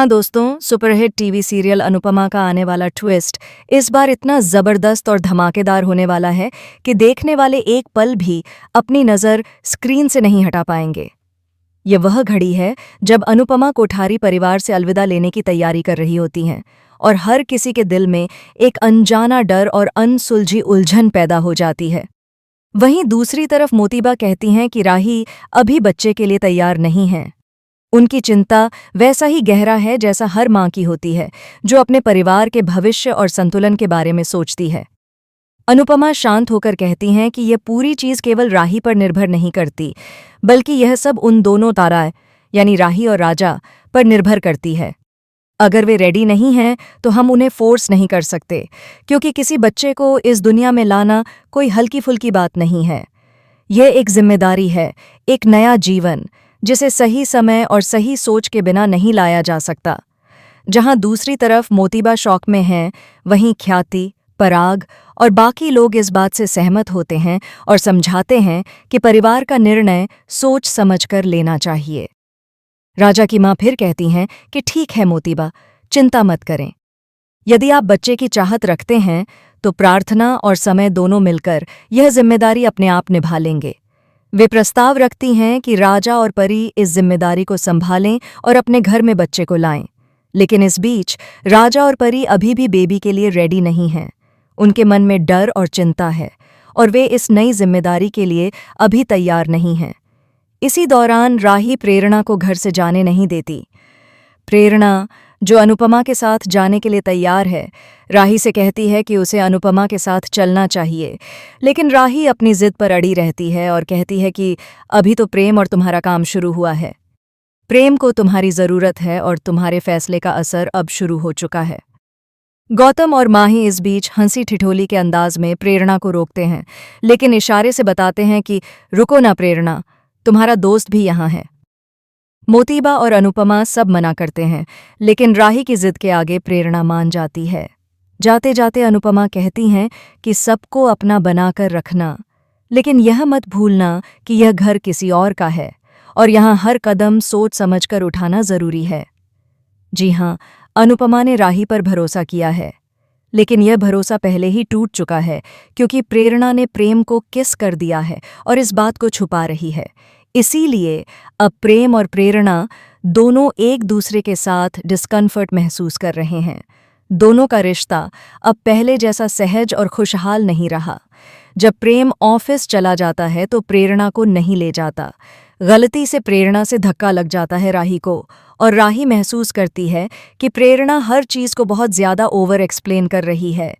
हाँ दोस्तों, superhit TV serial Anupama का आने वाला ट्विस्ट इस बार इतना जबरदस्त और धमाकेदार होने वाला है कि देखने वाले एक पल भी अपनी नज़र स्क्रीन से नहीं हटा पाएंगे। ये वह घड़ी है जब अनुपमा कोठारी परिवार से अलविदा लेने की तैयारी कर रही होती हैं और हर किसी के दिल में एक अनजाना डर और अनसुलझी उलझन पैदा हो जाती है। वहीं दूसरी तरफ मोतीबा कहती हैं कि राही अभी बच्चे के लिए तैयार नहीं है। उनकी चिंता वैसा ही गहरा है जैसा हर माँ की होती है, जो अपने परिवार के भविष्य और संतुलन के बारे में सोचती है। अनुपमा शांत होकर कहती हैं कि यह पूरी चीज़ केवल राही पर निर्भर नहीं करती, बल्कि यह सब उन दोनों ताराएं यानी राही और राजा पर निर्भर करती है। अगर वे रेडी नहीं हैं तो हम उन्हें फोर्स नहीं कर सकते, क्योंकि किसी बच्चे को इस दुनिया में लाना कोई हल्की फुल्की बात नहीं है। यह एक जिम्मेदारी है, एक नया जीवन जिसे सही समय और सही सोच के बिना नहीं लाया जा सकता। जहां दूसरी तरफ मोतीबा शौक में हैं, वहीं ख्याति, पराग और बाकी लोग इस बात से सहमत होते हैं और समझाते हैं कि परिवार का निर्णय सोच समझकर लेना चाहिए। राजा की माँ फिर कहती हैं कि ठीक है मोतीबा, चिंता मत करें। यदि आप बच्चे की चाहत रखते हैं तो प्रार्थना और समय दोनों मिलकर यह जिम्मेदारी अपने आप निभा लेंगे। वे प्रस्ताव रखती हैं कि राजा और परी इस जिम्मेदारी को संभालें और अपने घर में बच्चे को लाएं। लेकिन इस बीच राजा और परी अभी भी बेबी के लिए रेडी नहीं हैं। उनके मन में डर और चिंता है और वे इस नई जिम्मेदारी के लिए अभी तैयार नहीं हैं। इसी दौरान राही प्रेरणा को घर से जाने नहीं देती। प्रेरणा, जो अनुपमा के साथ जाने के लिए तैयार है, राही से कहती है कि उसे अनुपमा के साथ चलना चाहिए, लेकिन राही अपनी जिद पर अड़ी रहती है और कहती है कि अभी तो प्रेम और तुम्हारा काम शुरू हुआ है। प्रेम को तुम्हारी ज़रूरत है और तुम्हारे फैसले का असर अब शुरू हो चुका है। गौतम और माही इस बीच हंसी ठिठोली के अंदाज में प्रेरणा को रोकते हैं, लेकिन इशारे से बताते हैं कि रुको ना प्रेरणा, तुम्हारा दोस्त भी यहाँ है। मोतीबा और अनुपमा सब मना करते हैं, लेकिन राही की जिद के आगे प्रेरणा मान जाती है। जाते जाते अनुपमा कहती हैं कि सबको अपना बनाकर रखना, लेकिन यह मत भूलना कि यह घर किसी और का है और यहाँ हर कदम सोच समझकर उठाना जरूरी है। जी हाँ, अनुपमा ने राही पर भरोसा किया है, लेकिन यह भरोसा पहले ही टूट चुका है, क्योंकि प्रेरणा ने प्रेम को किस कर दिया है और इस बात को छुपा रही है। इसीलिए अब प्रेम और प्रेरणा दोनों एक दूसरे के साथ डिस्कम्फर्ट महसूस कर रहे हैं। दोनों का रिश्ता अब पहले जैसा सहज और खुशहाल नहीं रहा। जब प्रेम ऑफिस चला जाता है तो प्रेरणा को नहीं ले जाता। गलती से प्रेरणा से धक्का लग जाता है राही को, और राही महसूस करती है कि प्रेरणा हर चीज़ को बहुत ज़्यादा ओवर एक्सप्लेन कर रही है।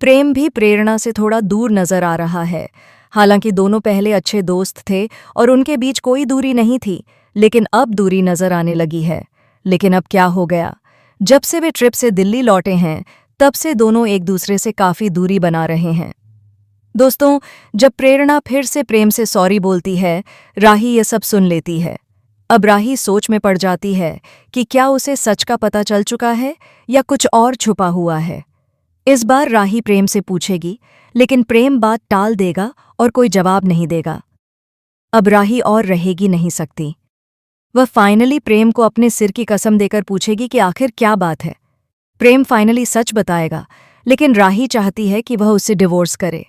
प्रेम भी प्रेरणा से थोड़ा दूर नज़र आ रहा है। हालांकि दोनों पहले अच्छे दोस्त थे और उनके बीच कोई दूरी नहीं थी, लेकिन अब दूरी नजर आने लगी है। लेकिन अब क्या हो गया? जब से वे ट्रिप से दिल्ली लौटे हैं, तब से दोनों एक दूसरे से काफ़ी दूरी बना रहे हैं। दोस्तों, जब प्रेरणा फिर से प्रेम से सॉरी बोलती है, राही ये सब सुन लेती है। अब राही सोच में पड़ जाती है कि क्या उसे सच का पता चल चुका है या कुछ और छुपा हुआ है। इस बार राही प्रेम से पूछेगी, लेकिन प्रेम बात टाल देगा और कोई जवाब नहीं देगा। अब राही और रहेगी नहीं सकती। वह फाइनली प्रेम को अपने सिर की कसम देकर पूछेगी कि आखिर क्या बात है। प्रेम फाइनली सच बताएगा, लेकिन राही चाहती है कि वह उससे डिवोर्स करे।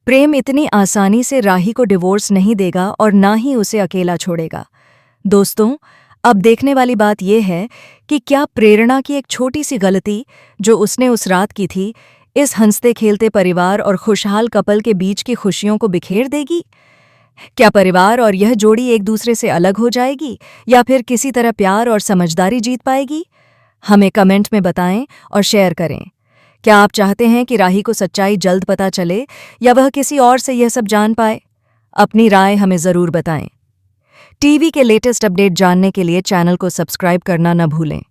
प्रेम इतनी आसानी से राही को डिवोर्स नहीं देगा और ना ही उसे अकेला छोड़ेगा। दोस्तों, अब देखने वाली बात यह है कि क्या प्रेरणा की एक छोटी सी गलती जो उसने उस रात की थी, इस हंसते खेलते परिवार और खुशहाल कपल के बीच की खुशियों को बिखेर देगी? क्या परिवार और यह जोड़ी एक दूसरे से अलग हो जाएगी या फिर किसी तरह प्यार और समझदारी जीत पाएगी? हमें कमेंट में बताएं और शेयर करें। क्या आप चाहते हैं कि राही को सच्चाई जल्द पता चले या वह किसी और से यह सब जान पाए? अपनी राय हमें ज़रूर बताएं। टीवी के लेटेस्ट अपडेट जानने के लिए चैनल को सब्सक्राइब करना न भूलें।